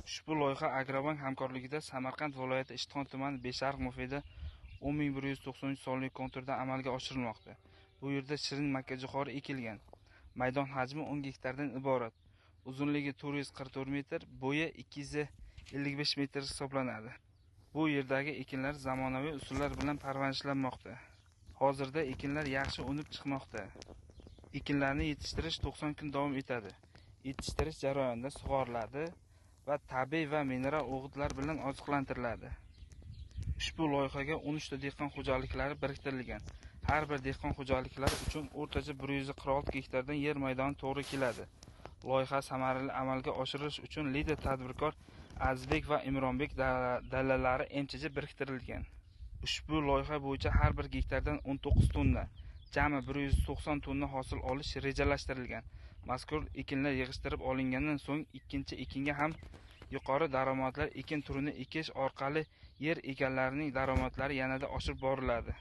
Ushbu loyiha Agrobank hamkorligida Samarqand viloyati Ishtixon tumani Beshariq mufida 10.190 sonli konturda amalga oshirilmoqda. Bu yerda shirin makkajo'xori ekilgan. Maydon hajmi 10 gektardan iborat. Uzunligi 444 metr, bo'yi 255 metr hisoblanadi. Bu yerdagi ekinlar zamonaviy usullar bilan parvarishlanmoqda. Hozirda ekinlar yaxshi unib chiqmoqda. Ekinlarni yetishtirish 90 kun davom etadi. Yetishtirish jarayonida sug'oriladi va tabiiy va mineral o'g'itlar bilan oziqlantiriladi. Ushbu loyihaga 13 ta dehqon xo'jaliklari biriktirilgan. Har bir dehqon xo'jaliklari uchun o'rtacha 146 gektardan yer maydoni to'g'ri keladi. Loyiha samarali amalga oshirilish uchun lider tadbirkor Azizbek va Imronbek dalalari MChJ biriktirilgan. Ushbu loyiha bo'yicha har bir gektardan 19 tonna, jami 190 tonna hosil olish rejalashtirilgan. Mazkur ekinlar yig'ishtirib olingandan so'ng ikkinchi ekinga ham yuqori daromadlar ekin turini ekish orqali yer egalarining daromadlari yanada oshirib boriladi.